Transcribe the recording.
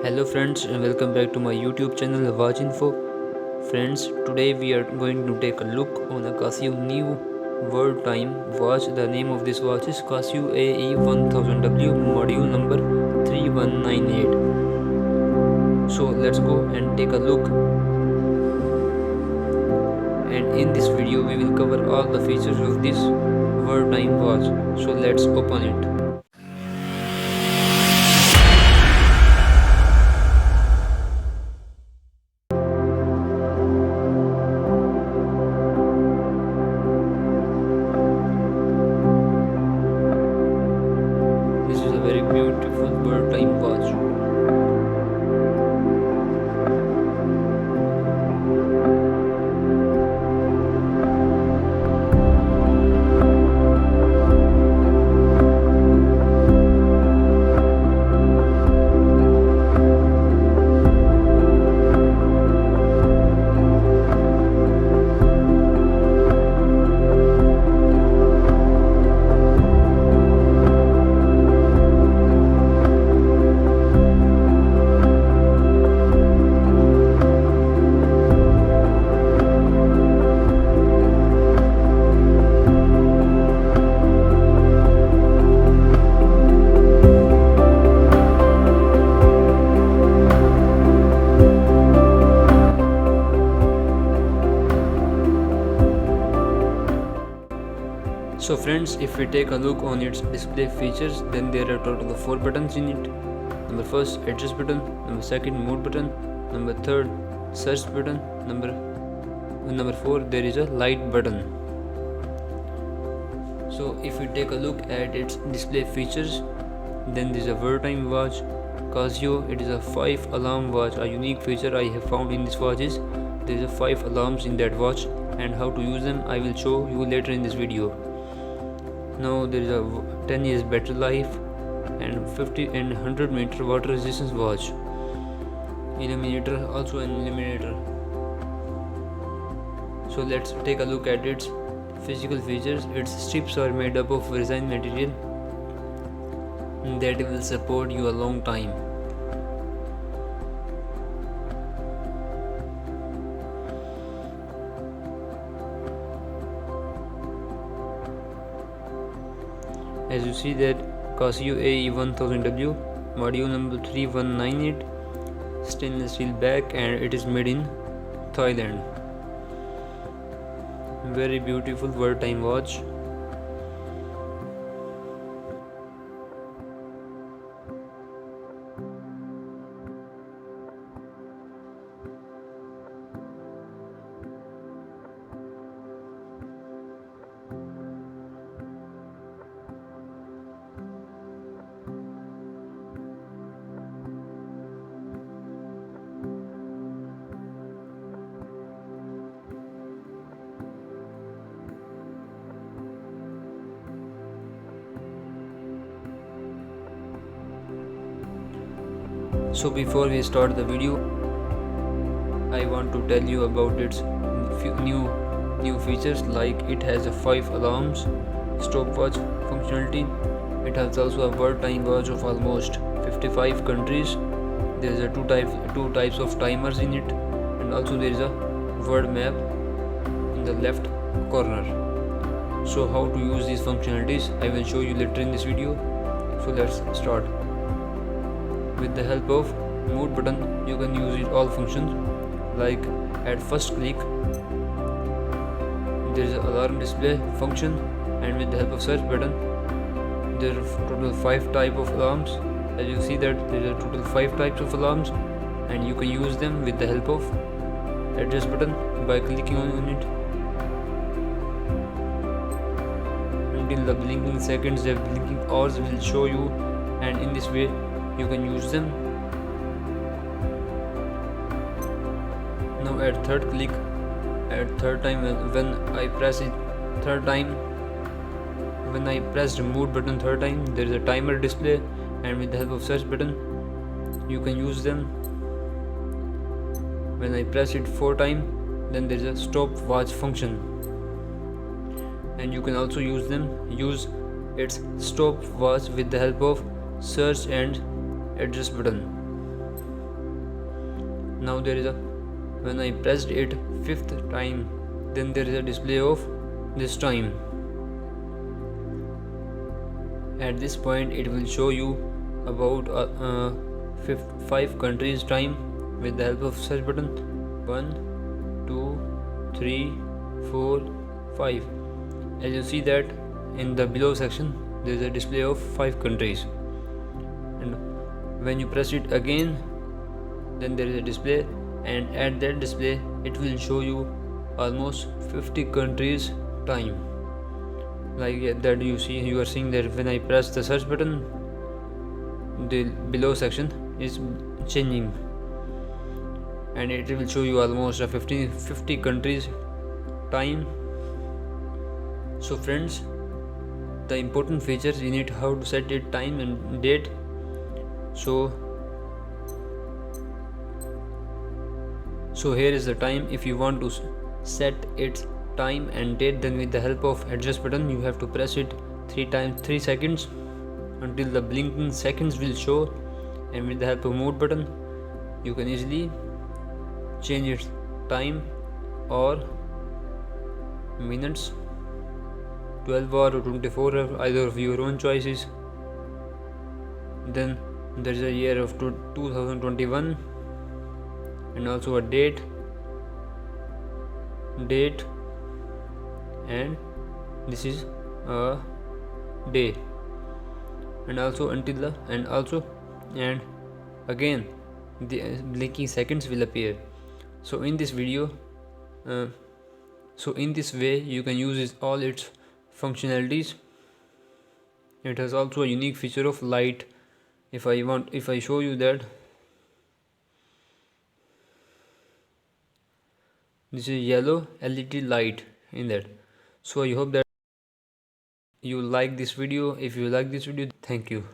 Hello friends and welcome back to my YouTube channel Watch Info. Friends, today we are going to take a look on a Casio new world time watch. The name of this watch is Casio AE1000W module number 3198. So let's go and take a look. And in this video we will cover all the features of this world time watch. So let's open it. This is a very beautiful bird time watch. So friends, if we take a look on its display features, then there are total of 4 buttons in it. Number first, adjust button. Number second, mode button. Number third, search button. Number 4, there is a light button. So if we take a look at its display features, then there is a world time watch Casio. It is a 5 alarm watch. A unique feature I have found in this watch is there is a 5 alarms in that watch, and how to use them I will show you later in this video. Now there is a 10 years battery life and 50 and 100 meter water resistance watch. Illuminator, also an illuminator. So let's take a look at its physical features. Its strips are made up of resin material that will support you a long time. As you see that Casio AE1000W module number 3198, stainless steel back, and it is made in Thailand. Very beautiful world time watch. So before we start the video, I want to tell you about its new features, like it has a 5 alarms, stopwatch functionality. It has also a world time watch of almost 55 countries. There is a two types of timers in it, and also there is a world map in the left corner. So how to use these functionalities I will show you later in this video. So let's start. With the help of mode button, you can use it all functions, like at first click there is an alarm display function, and with the help of search button there are total 5 type of alarms. As you see that there are total 5 types of alarms, and you can use them with the help of adjust button by clicking on it until the blinking seconds, the blinking hours will show you, and in this way you can use them. Now at third click, at third time when I press it third time, when I press the mode button third time, there is a timer display, and with the help of search button you can use them. When I press it 4 time, then there is a stopwatch function, and you can also use its stopwatch with the help of search and adjust button. Now there is a, when I pressed it 5th time, then there is a display of this time. At this point it will show you about 5 countries time with the help of search button. 1 2 3 4 5. As you see that in the below section there is a display of 5 countries, and when you press it again, then there is a display, and at that display it will show you almost 50 countries time. Like that, you are seeing that when I press the search button, the below section is changing, and it will show you almost a 50 countries time. So friends, the important features in it, how to set it time and date. So here is the time. If you want to set its time and date, then with the help of adjust button you have to press it 3 seconds until the blinking seconds will show, and with the help of mode button you can easily change its time or minutes, 12 hour or 24 hour, either of your own choices. Then there is a year of 2021, and also a date, and this is a day, and also until the and again the blinking seconds will appear. So in this video, so in this way you can use all its functionalities. It has also a unique feature of light. If I show you that, this is yellow LED light in that. So I hope that you like this video. If you like this video, thank you.